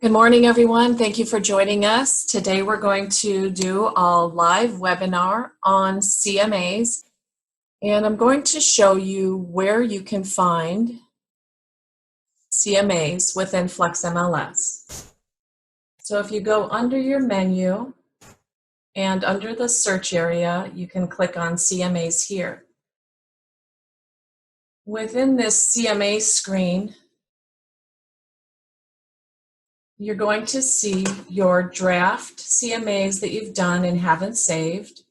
Good morning, everyone. Thank you for joining us. Today we're going to do a live webinar on CMAs, and I'm going to show you where you can find CMAs within FlexMLS. So if you go under your menu and under the search area, you can click on CMAs here. Within this CMA screen, you're going to see your draft CMAs that you've done and haven't saved,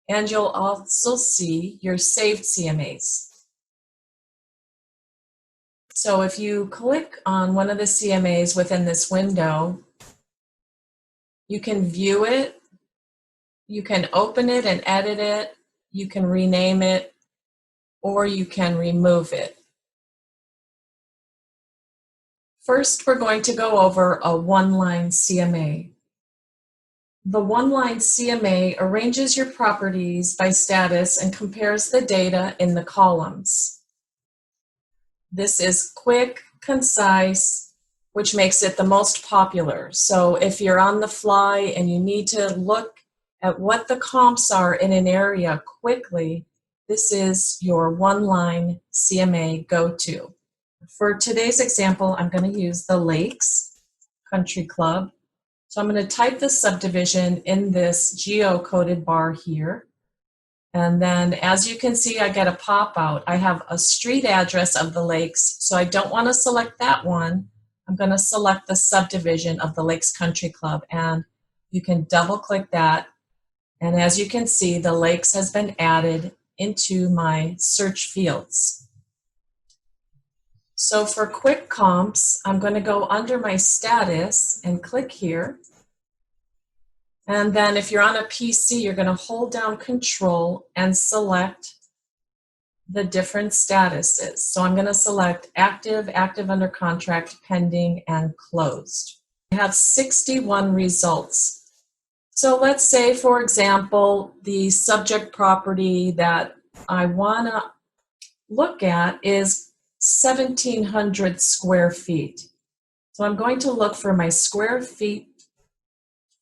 and you'll also see your saved CMAs. So if you click on one of the CMAs within this window, you can view it, you can open it and edit it, you can rename it, or you can remove it. First, we're going to go over a one-line CMA. The one-line CMA arranges your properties by status and compares the data in the columns. This is quick, concise, which makes it the most popular. So if you're on the fly and you need to look at what the comps are in an area quickly, this is your one-line CMA go-to. For today's example, I'm going to use the Lakes Country Club. So I'm going to type the subdivision in this geo-coded bar here. And then as you can see, I get a pop-out. I have a street address of the lakes, so I don't want to select that one. I'm going to select the subdivision of the Lakes Country Club, and you can double-click that. And as you can see, the lakes has been added into my search fields. So for quick comps, I'm going to go under my status and click here. And then if you're on a PC, you're going to hold down Control and select the different statuses. So I'm going to select active, active under contract, pending, and closed. I have 61 results. So let's say, for example, the subject property that I want to look at is 1,700 square feet. So I'm going to look for my square feet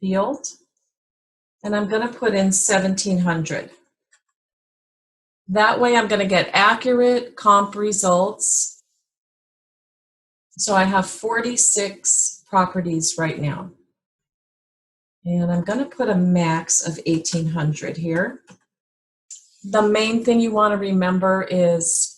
field, and I'm going to put in 1,700. That way I'm going to get accurate comp results. So I have 46 properties right now. And I'm going to put a max of 1,800 here. The main thing you want to remember is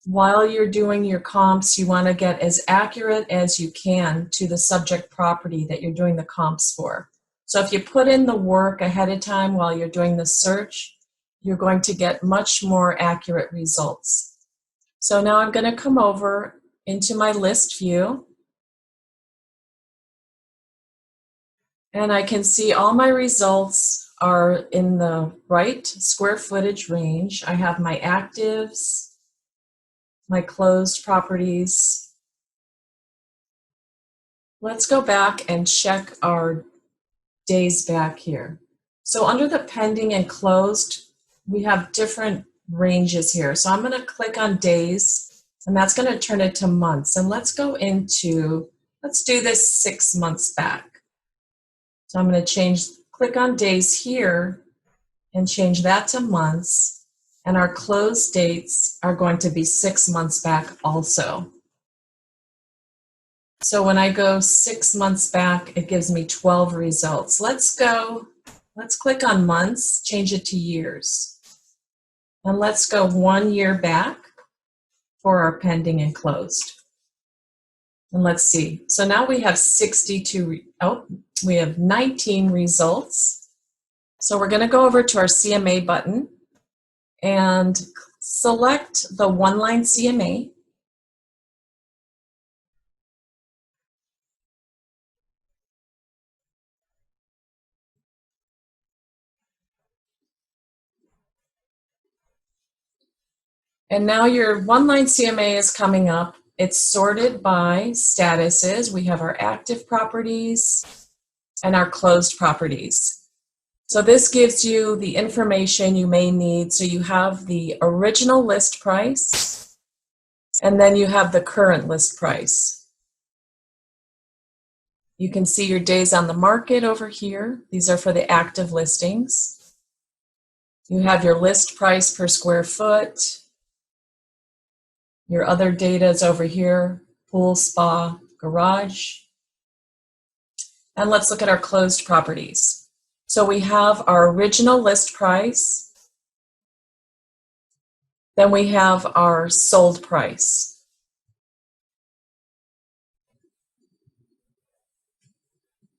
while you're doing your comps, you want to get as accurate as you can to the subject property that you're doing the comps for. So if you put in the work ahead of time while you're doing the search, you're going to get much more accurate results. So now I'm going to come over into my list view, and I can see all my results are in the right square footage range. I have my actives, my closed properties. Let's go back and check our days back here. So under the pending and closed, we have different ranges here. So I'm going to click on days, and that's going to turn it to months. And let's go into, let's do this 6 months back. So I'm going to click on days here and change that to months. And our closed dates are going to be 6 months back also. So when I go 6 months back, it gives me 12 results. Let's click on months, change it to years. And let's go 1 year back for our pending and closed. And let's see. So now we have 19 results. So we're going to go over to our CMA button and select the one-line CMA. And now your one-line CMA is coming up. It's sorted by statuses. We have our active properties and our closed properties. So this gives you the information you may need. So you have the original list price, and then you have the current list price. You can see your days on the market over here. These are for the active listings. You have your list price per square foot. Your other data is over here, pool, spa, garage. And let's look at our closed properties. So we have our original list price. Then we have our sold price.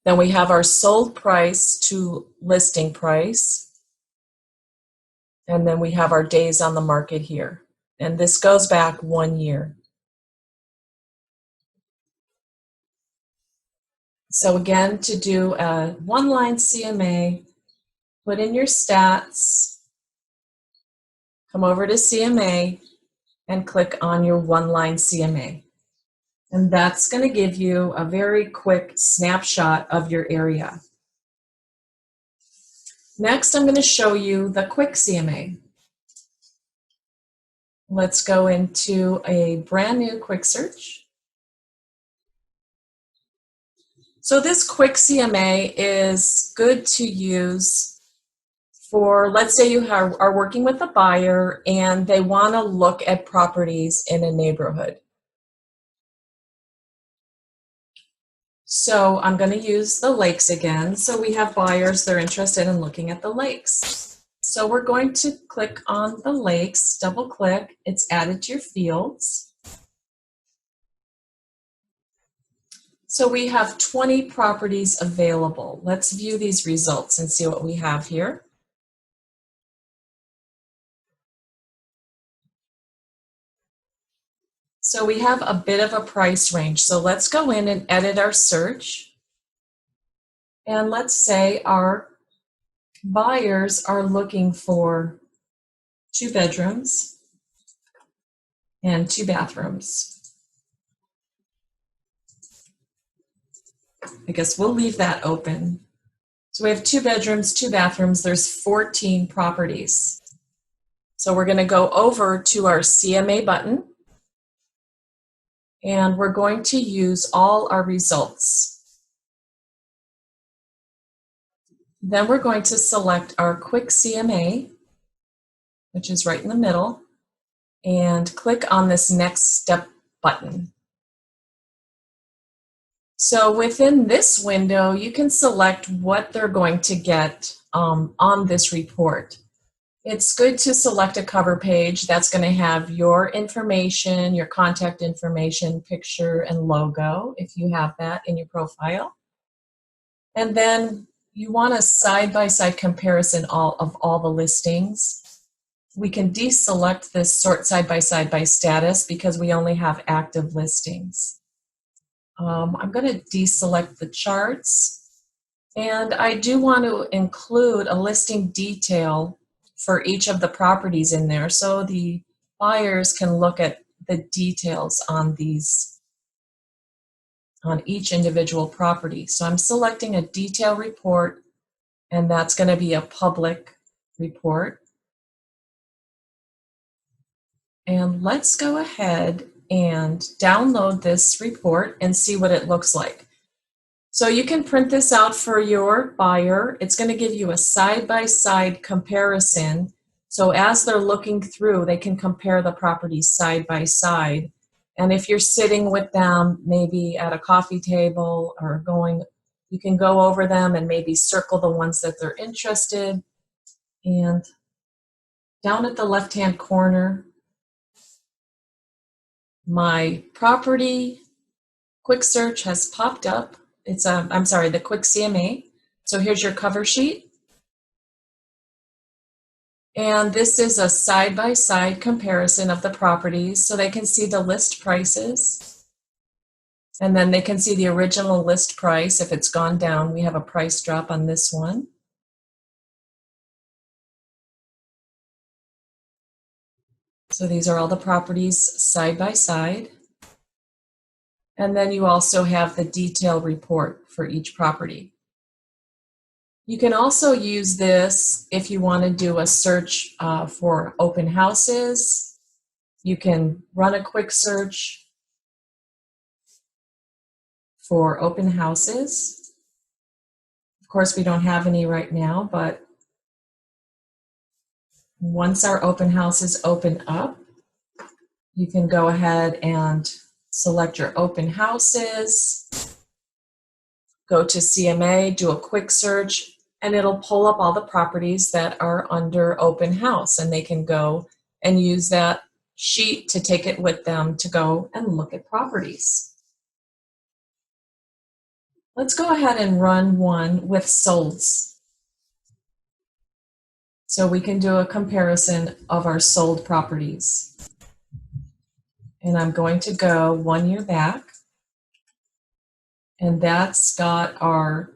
Then we have our sold price to listing price. And then we have our days on the market here. And this goes back 1 year. So again, to do a one-line CMA, put in your stats, come over to CMA, and click on your one-line CMA. And that's going to give you a very quick snapshot of your area. Next, I'm going to show you the quick CMA. Let's go into a brand new quick search. So this quick CMA is good to use for, let's say you are working with a buyer and they want to look at properties in a neighborhood. So I'm going to use the lakes again. So we have buyers, they're interested in looking at the lakes. So we're going to click on the lakes, double click, it's added to your fields. So we have 20 properties available. Let's view these results and see what we have here. So we have a bit of a price range. So let's go in and edit our search. And let's say our buyers are looking for 2 bedrooms and 2 bathrooms. I guess we'll leave that open. So we have 2 bedrooms, 2 bathrooms. There's 14 properties. So we're going to go over to our CMA button. And we're going to use all our results. Then we're going to select our quick CMA, which is right in the middle, and click on this next step button. So within this window, you can select what they're going to get on this report. It's good to select a cover page that's going to have your information, your contact information, picture, and logo, if you have that in your profile. And then you want a side-by-side comparison of all the listings. We can deselect this sort side-by-side by status because we only have active listings. I'm going to deselect the charts, and I do want to include a listing detail for each of the properties in there so the buyers can look at the details on each individual property. So I'm selecting a detail report, and that's going to be a public report. And let's go ahead and download this report and see what it looks like. So you can print this out for your buyer. It's going to give you a side-by-side comparison. So as they're looking through, they can compare the properties side by side. And if you're sitting with them, maybe at a coffee table or you can go over them and maybe circle the ones that they're interested. And down at the left-hand corner, my property quick search has popped up. It's the quick CMA. So here's your cover sheet. And this is a side-by-side comparison of the properties so they can see the list prices. And then they can see the original list price. If it's gone down, we have a price drop on this one. So these are all the properties side by side. And then you also have the detailed report for each property. You can also use this if you want to do a search for open houses. You can run a quick search for open houses. Of course, we don't have any right now, but once our open houses open up, you can go ahead and select your open houses, go to CMA, do a quick search, and it'll pull up all the properties that are under open house, and they can go and use that sheet to take it with them to go and look at properties. Let's go ahead and run one with solds. So we can do a comparison of our sold properties. And I'm going to go 1 year back. And that's got our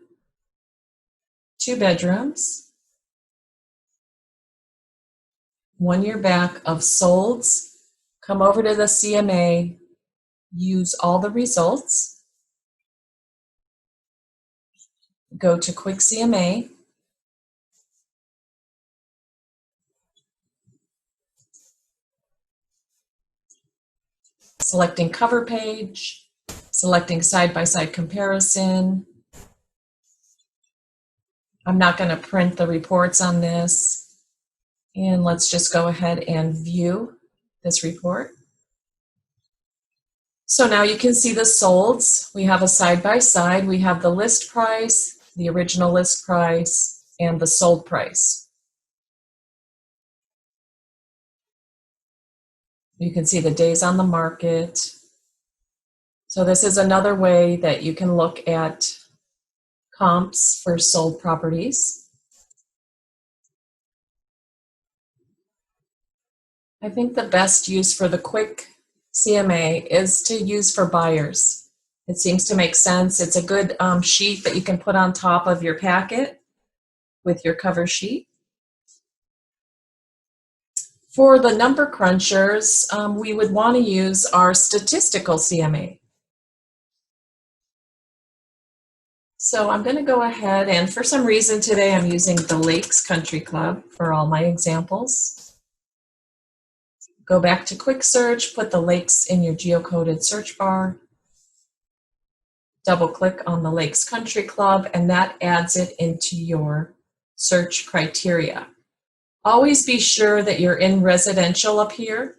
2 bedrooms, 1 year back of solds. Come over to the CMA, use all the results, go to Quick CMA, selecting cover page, selecting side-by-side comparison. I'm not going to print the reports on this. And let's just go ahead and view this report. So now you can see the solds. We have a side-by-side. We have the list price, the original list price, and the sold price. You can see the days on the market. So this is another way that you can look at comps for sold properties. I think the best use for the Quick CMA is to use for buyers. It seems to make sense. It's a good sheet that you can put on top of your packet with your cover sheet. For the number crunchers, we would want to use our statistical CMA. So I'm going to go ahead, and for some reason today I'm using the Lakes Country Club for all my examples. Go back to Quick Search, put the Lakes in your geocoded search bar, double click on the Lakes Country Club, and that adds it into your search criteria. Always be sure that you're in residential up here.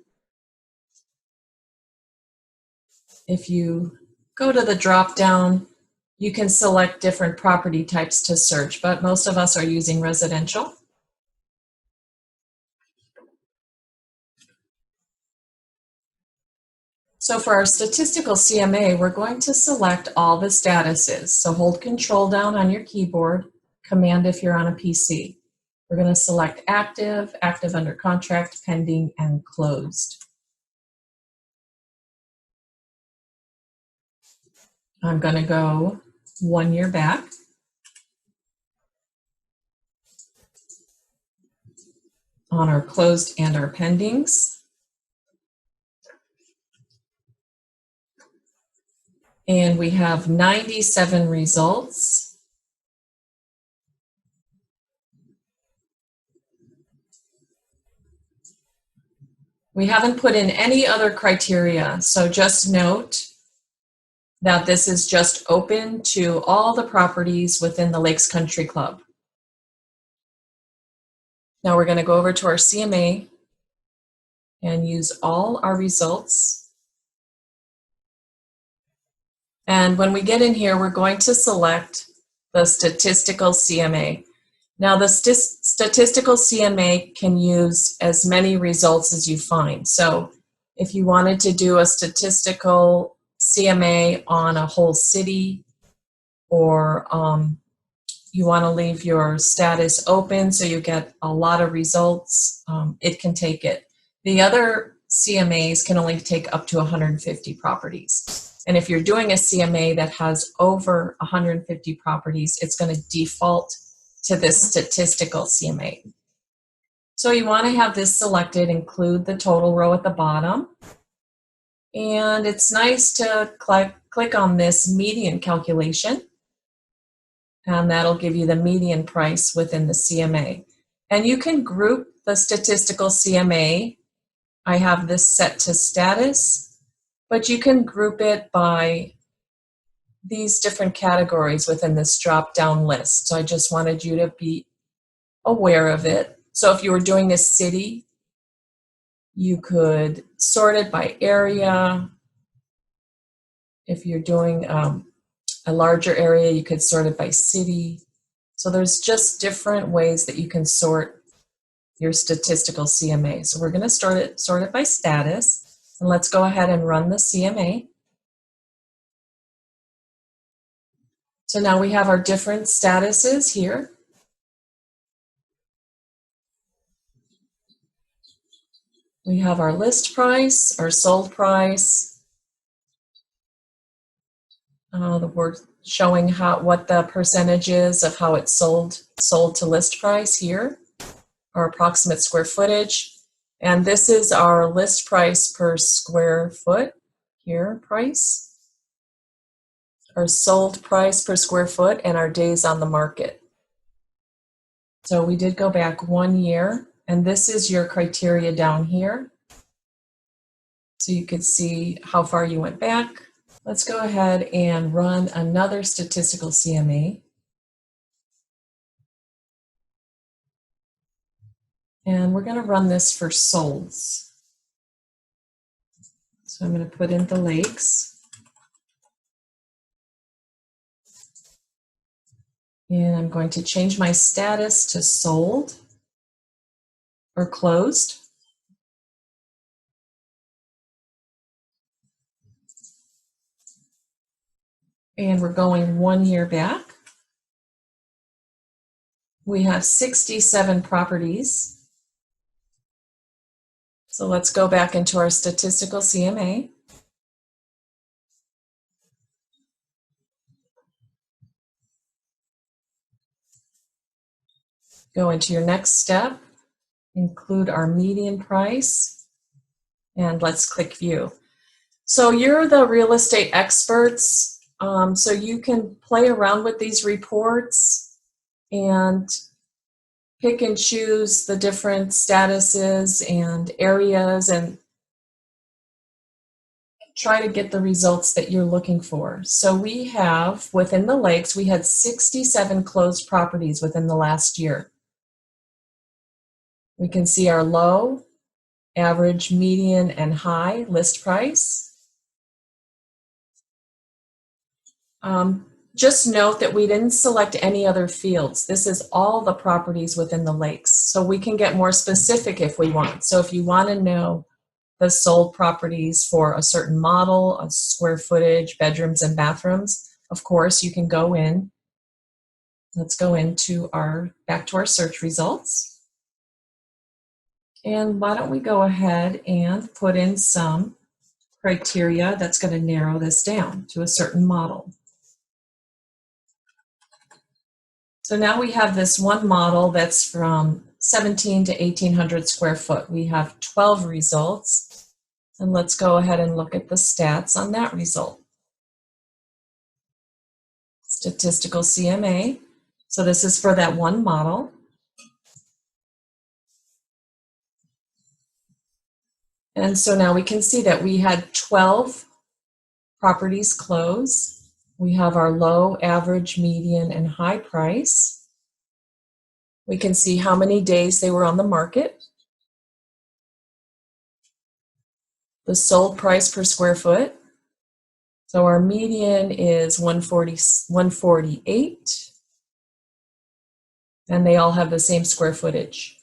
If you go to the drop down, you can select different property types to search, but most of us are using residential. So for our statistical CMA, we're going to select all the statuses. So hold Control down on your keyboard, Command if you're on a PC. We're going to select active, active under contract, pending, and closed. I'm going to go 1 year back. On our closed and our pendings. And we have 97 results. We haven't put in any other criteria, so just note that this is just open to all the properties within the Lakes Country Club. Now we're going to go over to our CMA and use all our results. And when we get in here, we're going to select the statistical CMA. Now the statistical CMA can use as many results as you find. So if you wanted to do a statistical CMA on a whole city, or you want to leave your status open so you get a lot of results, it can take it. The other CMAs can only take up to 150 properties. And if you're doing a CMA that has over 150 properties, it's going to default to this statistical CMA. So you want to have this selected, include the total row at the bottom. And it's nice to click on this median calculation. And that'll give you the median price within the CMA. And you can group the statistical CMA. I have this set to status, but you can group it by these different categories within this drop-down list. So I just wanted you to be aware of it. So if you were doing a city, you could sort it by area. If you're doing a larger area, you could sort it by city. So there's just different ways that you can sort your statistical CMA. So we're going to sort it by status. And let's go ahead and run the CMA. So now we have our different statuses here. We have our list price, our sold price. We're showing what the percentage is of how it's sold to list price here, our approximate square footage. And this is our list price per square foot here, price, our sold price per square foot, and our days on the market. So we did go back 1 year, and this is your criteria down here. So you could see how far you went back. Let's go ahead and run another statistical CMA. And we're going to run this for solds. So I'm going to put in the lakes. And I'm going to change my status to sold or closed. And we're going 1 year back. We have 67 properties. So let's go back into our statistical CMA. Go into your next step, include our median price, and let's click view. So you're the real estate experts. So you can play around with these reports and pick and choose the different statuses and areas and try to get the results that you're looking for. So we have, within the lakes, we had 67 closed properties within the last year. We can see our low, average, median, and high list price. Just note that we didn't select any other fields. This is all the properties within the lakes. So we can get more specific if we want. So if you want to know the sold properties for a certain model, a square footage, bedrooms and bathrooms, of course you can go in. Let's go into back to our search results. And why don't we go ahead and put in some criteria that's going to narrow this down to a certain model. So now we have this one model that's from 17 to 1800 square foot. We have 12 results, and let's go ahead and look at the stats on that result. Statistical CMA. So this is for that one model. And so now we can see that we had 12 properties close. We have our low, average, median, and high price. We can see how many days they were on the market. The sold price per square foot. So our median is 148, and they all have the same square footage.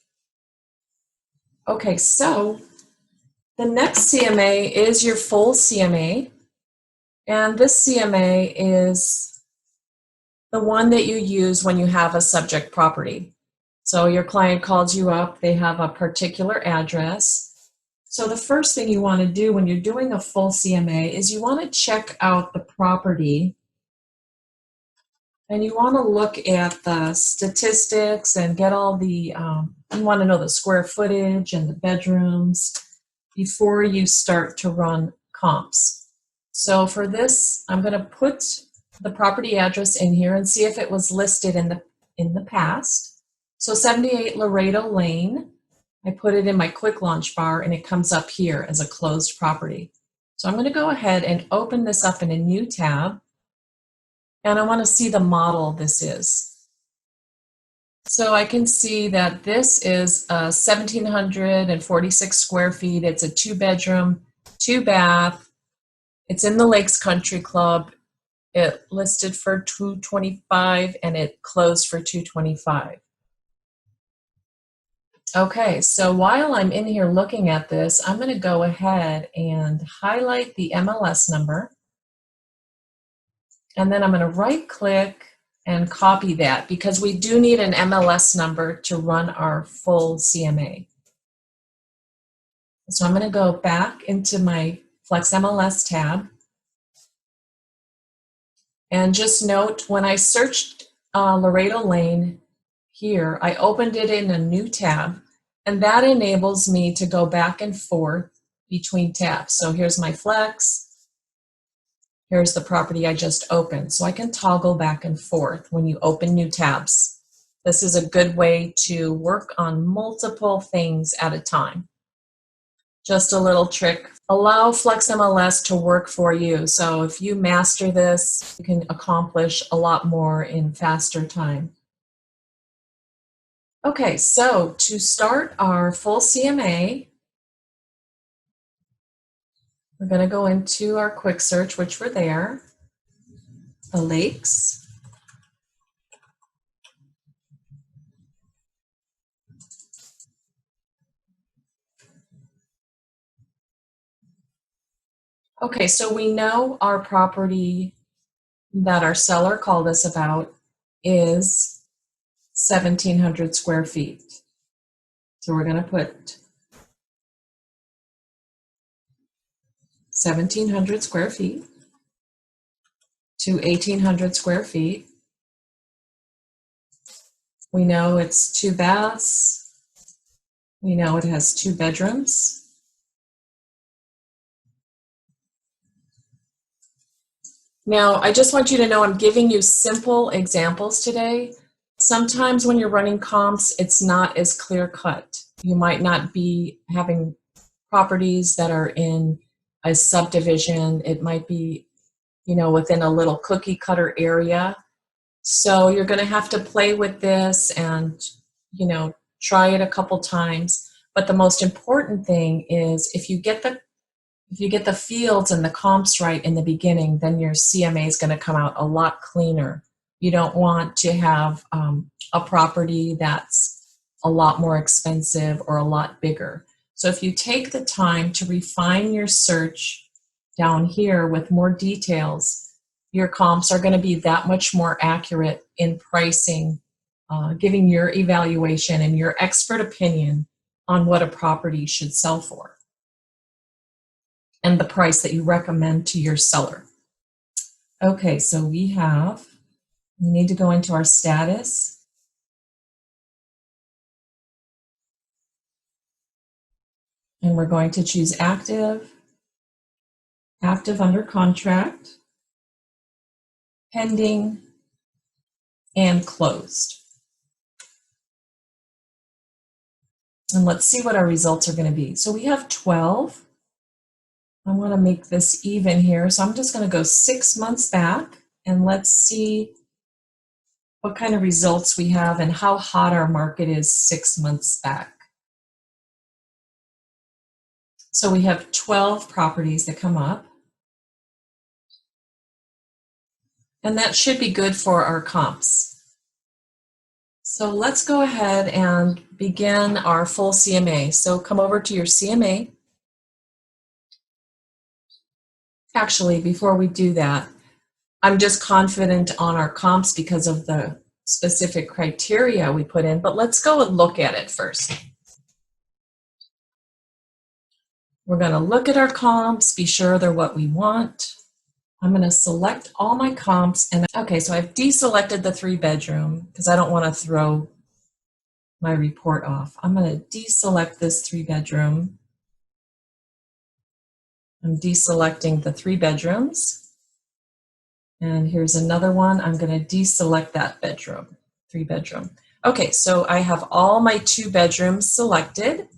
Okay, so the next CMA is your full CMA. And this CMA is the one that you use when you have a subject property. So your client calls you up, they have a particular address. So the first thing you want to do when you're doing a full CMA is you want to check out the property and you want to look at the statistics and get all the, you want to know the square footage and the bedrooms before you start to run comps. So for this, I'm going to put the property address in here and see if it was listed in the past. So 78 Laredo Lane, I put it in my quick launch bar and it comes up here as a closed property. So I'm going to go ahead and open this up in a new tab. And I want to see the model this is. So I can see that this is 1,746 square feet. It's a 2-bedroom, 2-bath. It's in the Lakes Country Club. It listed for $225 and it closed for $225. Okay, so while I'm in here looking at this, I'm going to go ahead and highlight the MLS number. And then I'm going to right-click and copy that because we do need an MLS number to run our full CMA. So I'm going to go back into my Flex MLS tab. And just note, when I searched Laredo Lane here, I opened it in a new tab, and that enables me to go back and forth between tabs. So here's my Flex. Here's the property I just opened. So I can toggle back and forth when you open new tabs. This is a good way to work on multiple things at a time. Just a little trick. Allow Flex MLS to work for you. So if you master this, you can accomplish a lot more in faster time. Okay, so to start our full CMA, we're going to go into our quick search, which were there, the lakes. Okay, so we know our property that our seller called us about is 1,700 square feet. So we're going to put 1,700 square feet to 1,800 square feet. We know it's 2 baths. We know it has 2 bedrooms. Now, I just want you to know I'm giving you simple examples today. Sometimes when you're running comps, it's not as clear cut. You might not be having properties that are in a subdivision. It might be, within a little cookie cutter area. So you're going to have to play with this and, try it a couple times. But the most important thing is if you get the fields and the comps right in the beginning, then your CMA is going to come out a lot cleaner. You don't want to have a property that's a lot more expensive or a lot bigger. So if you take the time to refine your search down here with more details, your comps are going to be that much more accurate in pricing, giving your evaluation and your expert opinion on what a property should sell for and the price that you recommend to your seller. Okay, so we need to go into our status. And we're going to choose active, active under contract, pending, and closed. And let's see what our results are going to be. So we have 12. I want to make this even here. So I'm just going to go 6 months back and let's see what kind of results we have and how hot our market is 6 months back. So we have 12 properties that come up. And that should be good for our comps. So let's go ahead and begin our full CMA. So come over to your CMA. Actually, before we do that, I'm just confident on our comps because of the specific criteria we put in, but let's go and look at it first. We're going to look at our comps, be sure they're what we want. I'm going to select all my comps, and okay, so I've deselected the 3-bedroom because I don't want to throw my report off. I'm going to deselect this 3-bedroom. I'm deselecting the 3 bedrooms. And here's another one. I'm going to deselect that bedroom, 3-bedroom. Okay, so I have all my 2 bedrooms selected,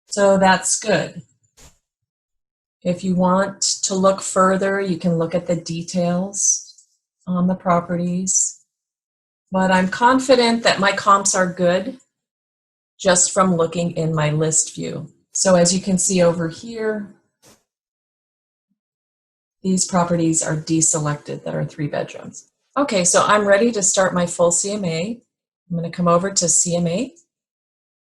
so that's good. If you want to look further, you can look at the details. on the properties, but I'm confident that my comps are good just from looking in my list view. So as you can see over here, these properties are deselected that are 3 bedrooms. Okay, so I'm ready to start my full CMA. I'm going to come over to CMA,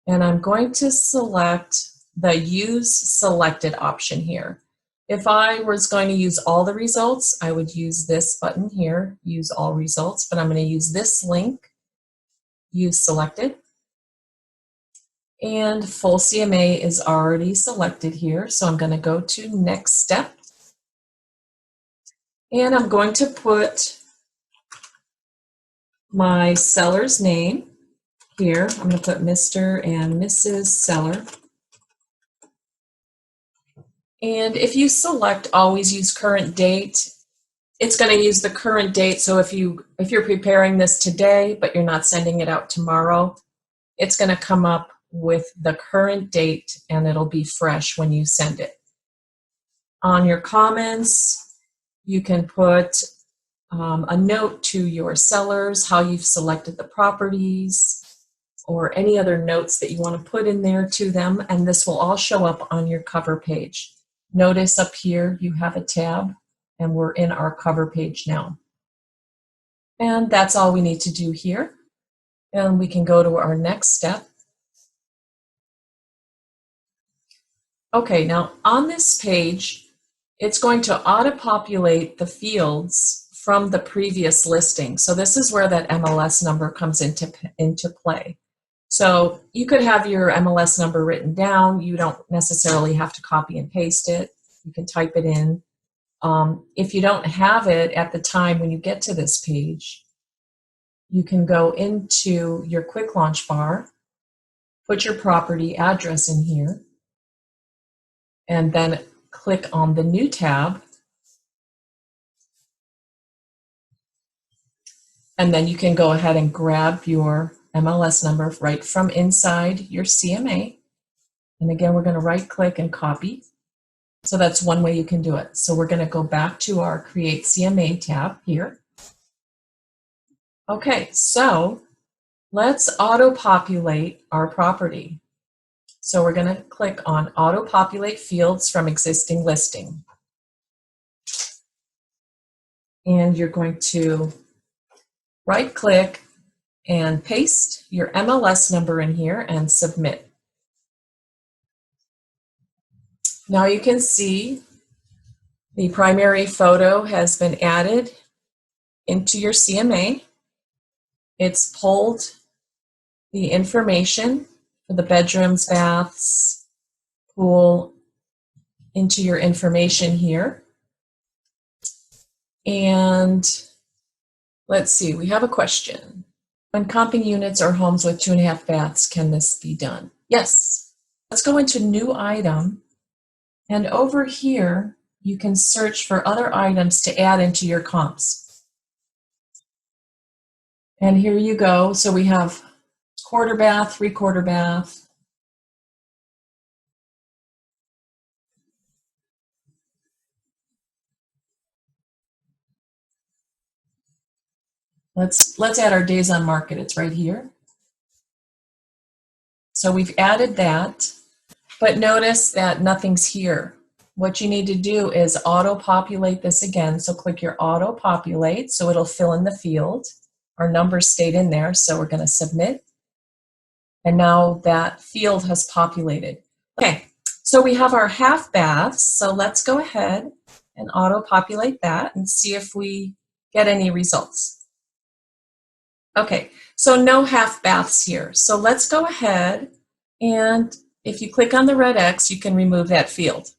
and I'm going to select the Use Selected option here. If I was going to use all the results, I would use this button here, Use All Results, but I'm going to use this link, Use Selected. And full CMA is already selected here, so I'm going to go to Next Step. And I'm going to put my seller's name here. I'm going to put Mr. and Mrs. Seller. And if you select Always Use Current Date, it's going to use the current date. So if you're preparing this today, but you're not sending it out tomorrow, it's going to come up with the current date, and it'll be fresh when you send it. On your comments, you can put a note to your sellers, how you've selected the properties, or any other notes that you want to put in there to them, and this will all show up on your cover page. Notice up here you have a tab, and we're in our cover page now. And that's all we need to do here. And we can go to our next step. Okay, now on this page, it's going to auto-populate the fields from the previous listing. So this is where that MLS number comes into play. So you could have your MLS number written down. You don't necessarily have to copy and paste it. You can type it in. If you don't have it at the time when you get to this page, you can go into your quick launch bar, put your property address in here, and then click on the New tab. And then you can go ahead and grab your MLS number right from inside your CMA. And again, we're going to right click and copy. So that's one way you can do it. So we're going to go back to our Create CMA tab here. Okay, so let's auto-populate our property. So we're going to click on Auto-Populate Fields from Existing Listing. And you're going to right click and paste your MLS number in here and submit. Now you can see the primary photo has been added into your CMA. It's pulled the information for the bedrooms, baths, pool into your information here. And let's see, we have a question. When comping units or homes with 2.5 baths, can this be done? Yes. Let's go into New Item. And over here, you can search for other items to add into your comps. And here you go. So we have 1/4 bath, 3/4 bath. Let's add our days on market. It's right here. So we've added that, but notice that nothing's here. What you need to do is auto-populate this again. So click your auto-populate, so it'll fill in the field. Our numbers stayed in there, so we're going to submit. And now that field has populated. Okay, so we have our half baths. So let's go ahead and auto-populate that and see if we get any results. Okay, so no half baths here. So let's go ahead, and if you click on the red X, you can remove that field.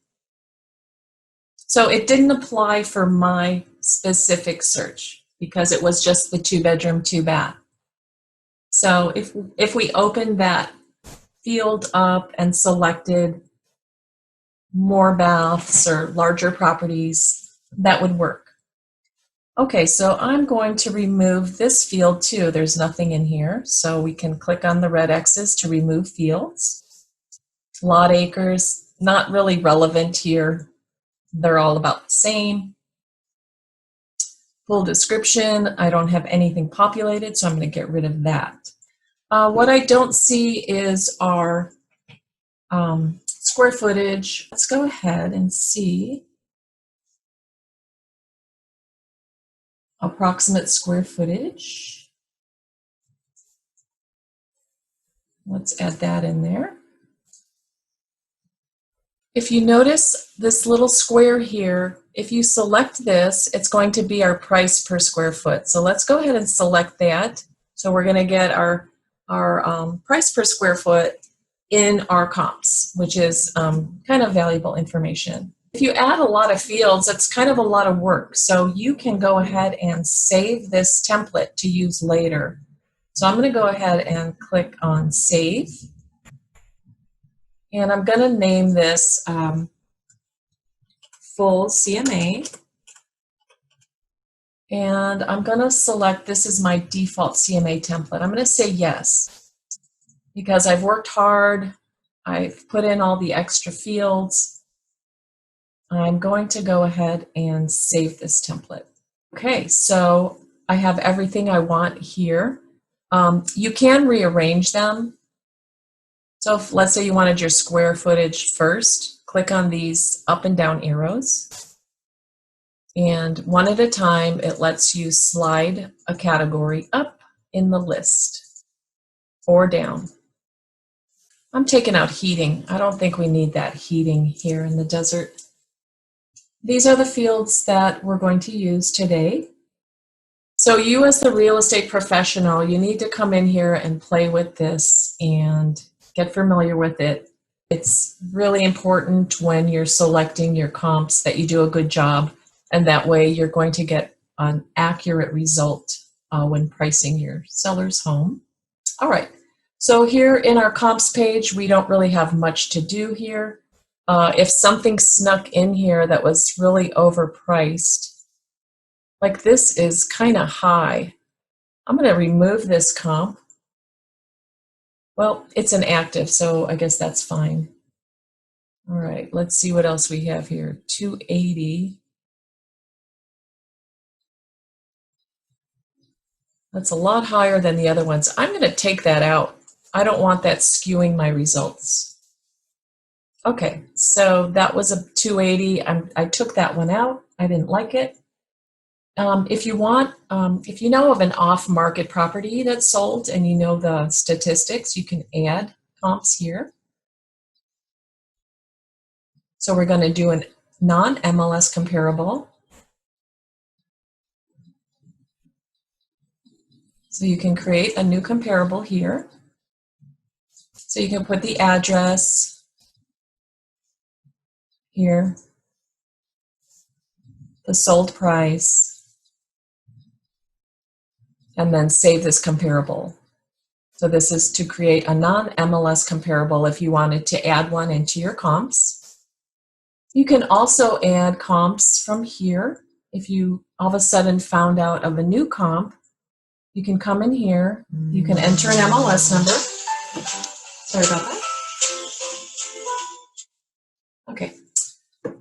So it didn't apply for my specific search because it was just the 2-bedroom, 2-bath. So if we open that field up and selected more baths or larger properties, that would work. Okay, so I'm going to remove this field too. There's nothing in here, so we can click on the red X's to remove fields. Lot acres, not really relevant here. They're all about the same. Full description, I don't have anything populated, so I'm going to get rid of that. What I don't see is our square footage. Let's go ahead and see approximate square footage. Let's add that in there. If you notice this little square here, if you select this, it's going to be our price per square foot. So let's go ahead and select that. So we're going to get our price per square foot in our comps, which is kind of valuable information. If you add a lot of fields, that's kind of a lot of work. So you can go ahead and save this template to use later. So I'm going to go ahead and click on Save. And I'm going to name this Full CMA. And I'm going to select, this is my default CMA template. I'm going to say yes, because I've worked hard. I've put in all the extra fields. I'm going to go ahead and save this template. Okay, so I have everything I want here. You can rearrange them. So if, let's say you wanted your square footage first, click on these up and down arrows. And one at a time, it lets you slide a category up in the list or down. I'm taking out heating. I don't think we need that heating here in the desert. These are the fields that we're going to use today. So you as the real estate professional, you need to come in here and play with this and get familiar with it. It's really important when you're selecting your comps that you do a good job, and that way you're going to get an accurate result when pricing your seller's home. All right, so here in our comps page, we don't really have much to do here. If something snuck in here that was really overpriced, like this is kind of high, I'm going to remove this comp. Well, it's inactive, so I guess that's fine. All right, let's see what else we have here. 280. That's a lot higher than the other ones. I'm going to take that out. I don't want that skewing my results. Okay, so that was a 280. I took that one out. I didn't like it. If you want, if you know of an off-market property that's sold and you know the statistics, you can add comps here. So we're going to do a non-MLS comparable. So you can create a new comparable here. So you can put the address here, the sold price, and then save this comparable. So this is to create a non-MLS comparable if you wanted to add one into your comps. You can also add comps from here. If you all of a sudden found out of a new comp, you can come in here, you can enter an MLS number. Sorry about that. Okay,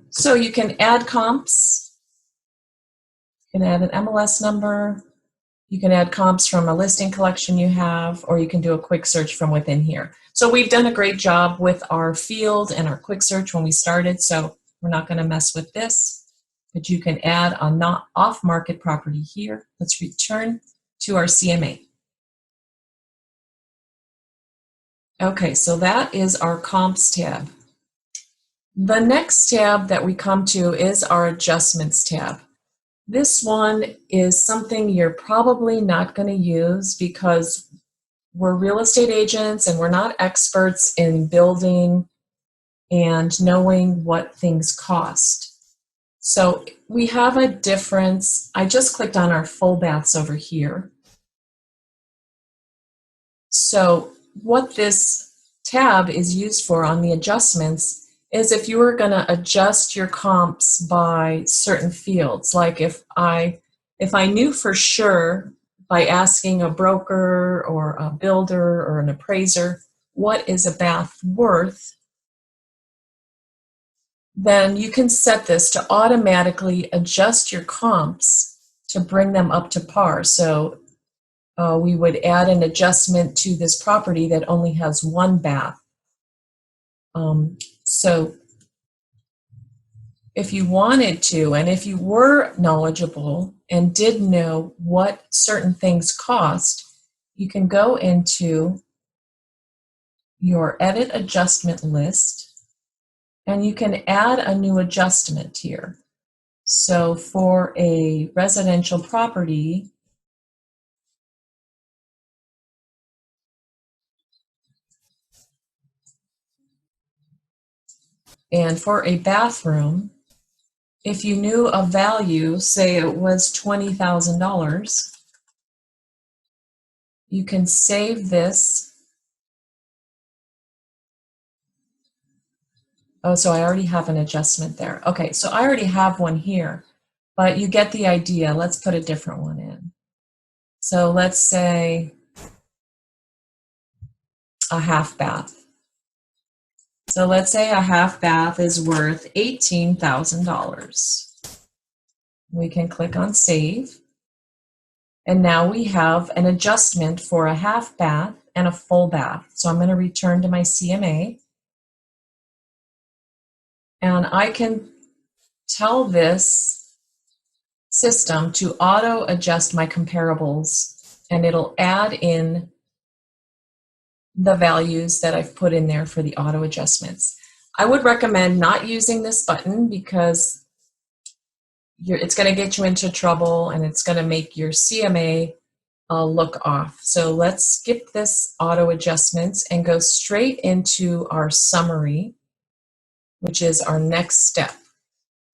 so you can add comps. You can add an MLS number. You can add comps from a listing collection you have, or you can do a quick search from within here. So we've done a great job with our field and our quick search when we started, so we're not going to mess with this. But you can add a not off-market property here. Let's return to our CMA. Okay, so that is our comps tab. The next tab that we come to is our adjustments tab. This one is something you're probably not going to use because we're real estate agents and we're not experts in building and knowing what things cost. So we have a difference. I just clicked on our full baths over here. So what this tab is used for on the adjustments is if you were going to adjust your comps by certain fields, like if I knew for sure by asking a broker or a builder or an appraiser what is a bath worth, then you can set this to automatically adjust your comps to bring them up to par. So we would add an adjustment to this property that only has one bath. So if you wanted to, and if you were knowledgeable and did know what certain things cost, you can go into your edit adjustment list and you can add a new adjustment here. So for a residential property, and for a bathroom, if you knew a value, say it was $20,000, you can save this. Oh, so I already have an adjustment there. Okay, so I already have one here, but you get the idea. Let's put a different one in. So let's say a half bath. So let's say a half bath is worth $18,000. We can click on Save. And now we have an adjustment for a half bath and a full bath. So I'm going to return to my CMA. And I can tell this system to auto adjust my comparables, and it'll add in the values that I've put in there for the auto adjustments. I would recommend not using this button because it's going to get you into trouble and it's going to make your CMA look off. So let's skip this auto adjustments and go straight into our summary, which is our next step.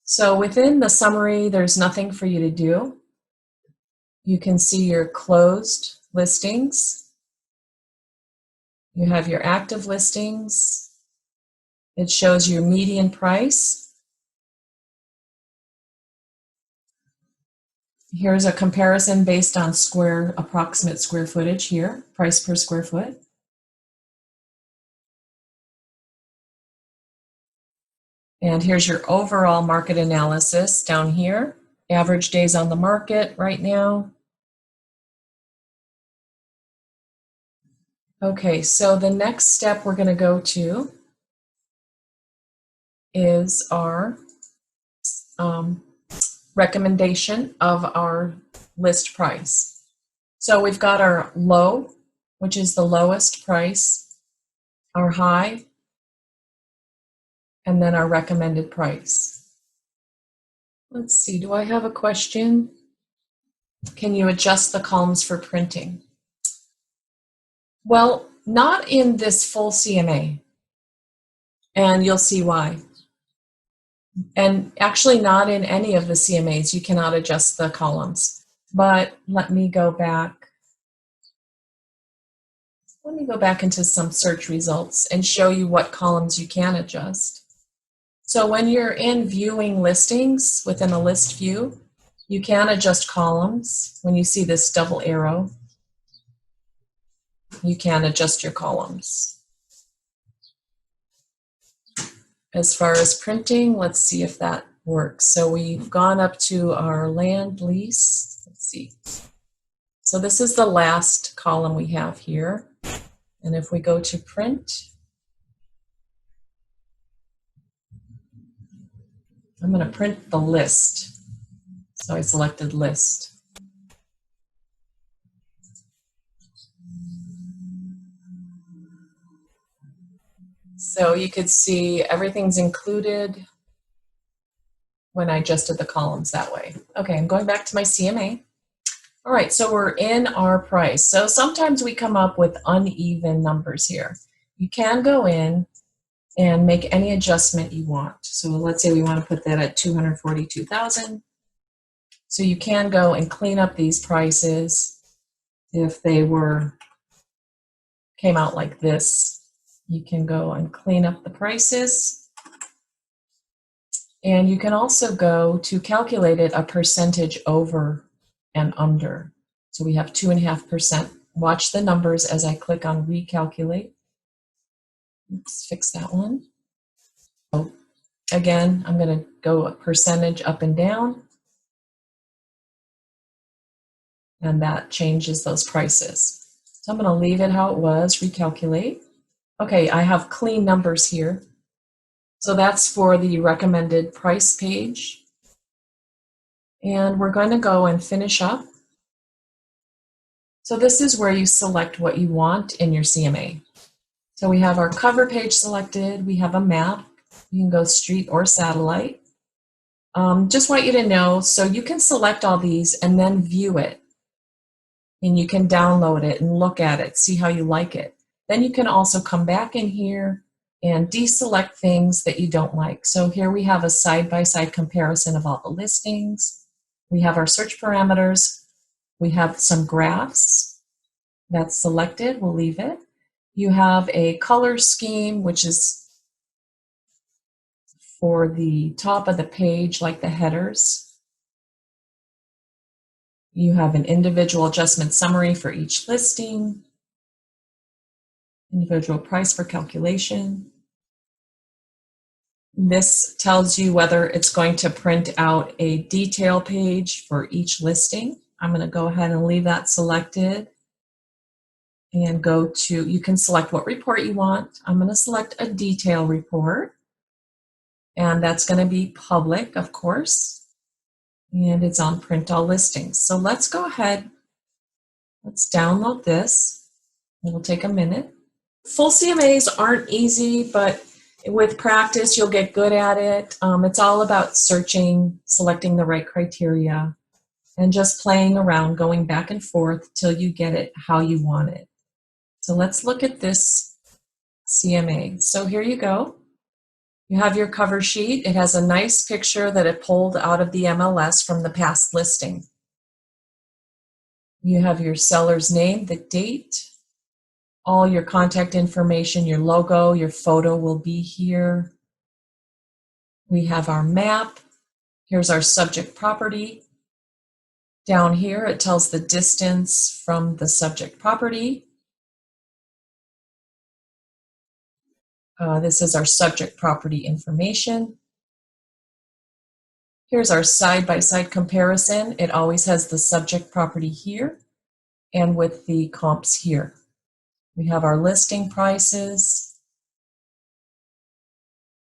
So within the summary, there's nothing for you to do. You can see your closed listings. You have your active listings. It shows your median price. Here's a comparison based on approximate square footage here, price per square foot. And here's your overall market analysis down here. Average days on the market right now. Okay, so the next step we're going to go to is our recommendation of our list price. So we've got our low, which is the lowest price, our high, and then our recommended price. Let's see, do I have a question? Can you adjust the columns for printing? Well, not in this full CMA, and you'll see why. And actually not in any of the CMAs, you cannot adjust the columns. But let me go back. Let me go back into some search results and show you what columns you can adjust. So when you're in viewing listings within a list view, you can adjust columns. When you see this double arrow, you can adjust your columns. As far as printing, let's see if that works. So we've gone up to our land lease. Let's see. So this is the last column we have here. And if we go to print, I'm going to print the list. So I selected list. So you could see everything's included when I adjusted the columns that way. Okay, I'm going back to my CMA. All right, so we're in our price. So sometimes we come up with uneven numbers here. You can go in and make any adjustment you want. So let's say we want to put that at 242,000. So you can go and clean up these prices if they came out like this. You can go and clean up the prices. And you can also go to calculate it a percentage over and under. So we have 2.5%. Watch the numbers as I click on recalculate. Let's fix that one. So again, I'm going to go a percentage up and down. and that changes those prices. So I'm going to leave it how it was, recalculate. Okay, I have clean numbers here. So that's for the recommended price page. And we're going to go and finish up. So this is where you select what you want in your CMA. So we have our cover page selected. We have a map. You can go street or satellite. Just want you to know, so you can select all these and then view it. And you can download it and look at it, see how you like it. Then you can also come back in here and deselect things that you don't like. So here we have a side-by-side comparison of all the listings. We have our search parameters. We have some graphs. That's selected, we'll leave it. You have a color scheme, which is for the top of the page, like the headers. You have an individual adjustment summary for each listing, individual price for calculation. This tells you whether it's going to print out a detail page for each listing. I'm going to go ahead and leave that selected and go to, you can select what report you want. I'm going to select a detail report, and that's going to be public, of course, and it's on print all listings. So let's go ahead, let's download this. It'll take a minute. Full CMAs aren't easy, but with practice, you'll get good at it. It's all about searching, selecting the right criteria, and just playing around, going back and forth till you get it how you want it. So let's look at this CMA. So here you go. You have your cover sheet. It has a nice picture that it pulled out of the MLS from the past listing. You have your seller's name, the date, all your contact information, your logo, your photo will be here. We have our map. Here's our subject property. Down here, it tells the distance from the subject property. This is our subject property information. Here's our side-by-side comparison. It always has the subject property here and with the comps here. We have our listing prices,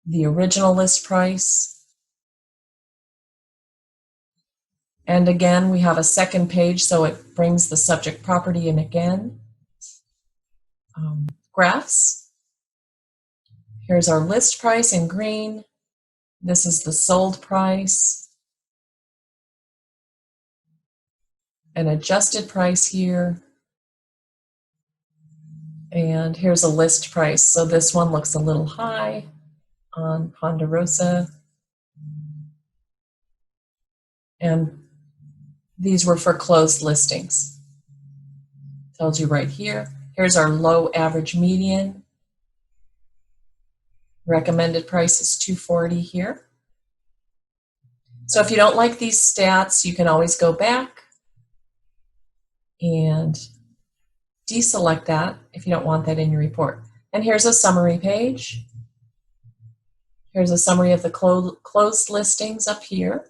the original list price, and again we have a second page, so it brings the subject property in again. Graphs. Here's our list price in green. This is the sold price. An adjusted price here. And here's a list price. So this one looks a little high on Ponderosa. And these were for closed listings. Tells you right here. Here's our low, average, median. Recommended price is $240 here. So if you don't like these stats, you can always go back and deselect that if you don't want that in your report. And here's a summary page. Here's a summary of the closed listings up here.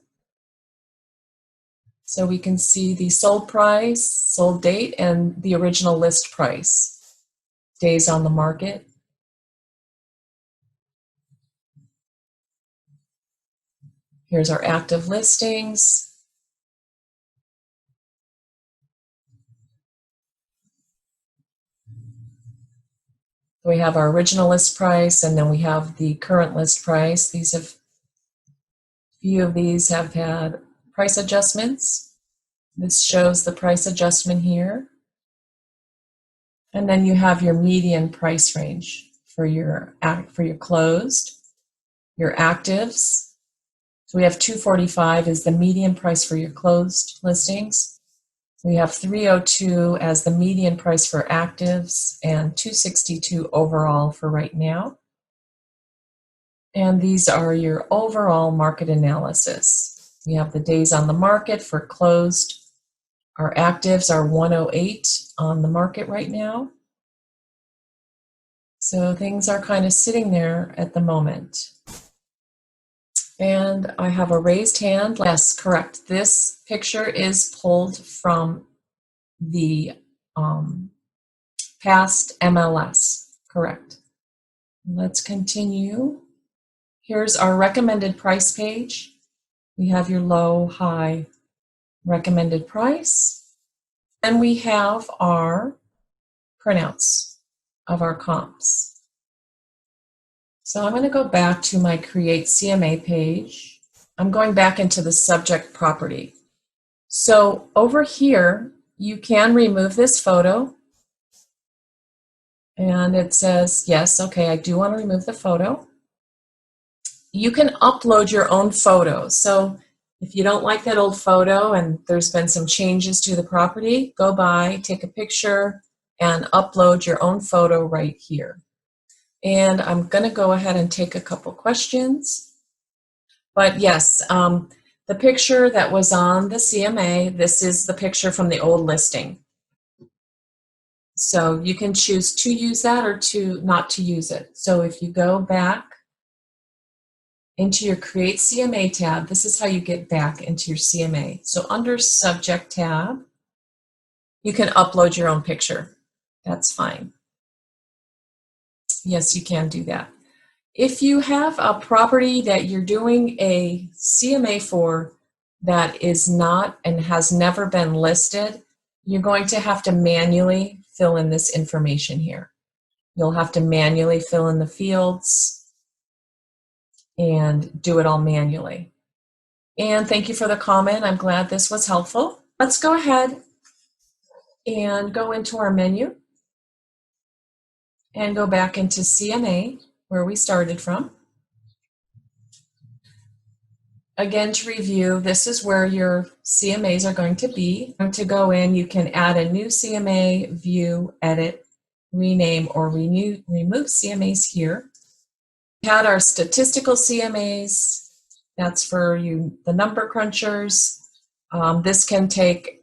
So we can see the sold price, sold date, and the original list price. Days on the market. Here's our active listings. We have our original list price, and then we have the current list price. Few of these have had price adjustments. This shows the price adjustment here. And then you have your median price range for your closed, your actives. So we have $245 is the median price for your closed listings. We have $302 as the median price for actives and $262 overall for right now. And these are your overall market analysis. We have the days on the market for closed. Our actives are 108 on the market right now. So things are kind of sitting there at the moment. And I have a raised hand. Yes, correct. This picture is pulled from the past MLS, correct. Let's continue. Here's our recommended price page. We have your low, high, recommended price. And we have our printouts of our comps. So I'm going to go back to my Create CMA page. I'm going back into the subject property. So over here, you can remove this photo. And it says, yes, okay, I do want to remove the photo. You can upload your own photo. So if you don't like that old photo and there's been some changes to the property, go by, take a picture, and upload your own photo right here. And I'm going to go ahead and take a couple questions. But yes, the picture that was on the CMA, this is the picture from the old listing. So you can choose to use that or to not to use it. So if you go back into your Create CMA tab, this is how you get back into your CMA. So under Subject tab, you can upload your own picture. That's fine. Yes, you can do that. If you have a property that you're doing a CMA for that is not and has never been listed, you're going to have to manually fill in this information here. You'll have to manually fill in the fields and do it all manually. And thank you for the comment. I'm glad this was helpful. Let's go ahead and go into our menu and go back into CMA where we started from. Again, to review, this is where your CMAs are going to be. To go in, you can add a new CMA, view, edit, rename, or remove CMAs here. We had our statistical CMAs. That's for you, the number crunchers. This can take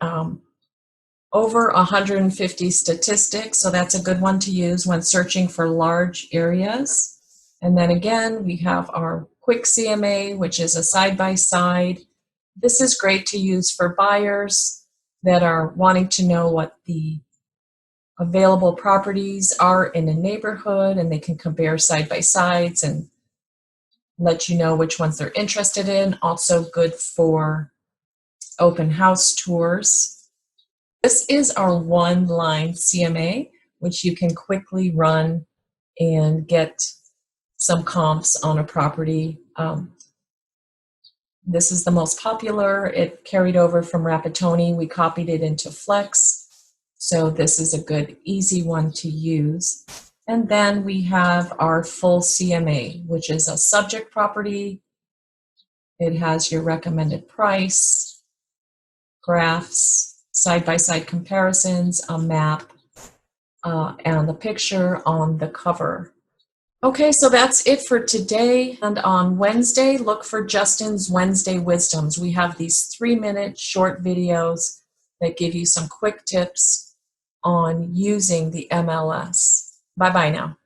over 150 statistics, so that's a good one to use when searching for large areas. And then again, we have our quick CMA, which is a side-by-side. This is great to use for buyers that are wanting to know what the available properties are in a neighborhood, and they can compare side-by-sides and let you know which ones they're interested in. Also good for open house tours. This is our one-line CMA, which you can quickly run and get some comps on a property. This is the most popular. It carried over from Rapatoni. We copied it into Flex. So this is a good, easy one to use. And then we have our full CMA, which is a subject property. It has your recommended price, graphs, side-by-side comparisons, a map, and the picture on the cover. Okay, so that's it for today. And on Wednesday, look for Justin's Wednesday Wisdoms. We have these 3-minute short videos that give you some quick tips on using the MLS. Bye-bye now.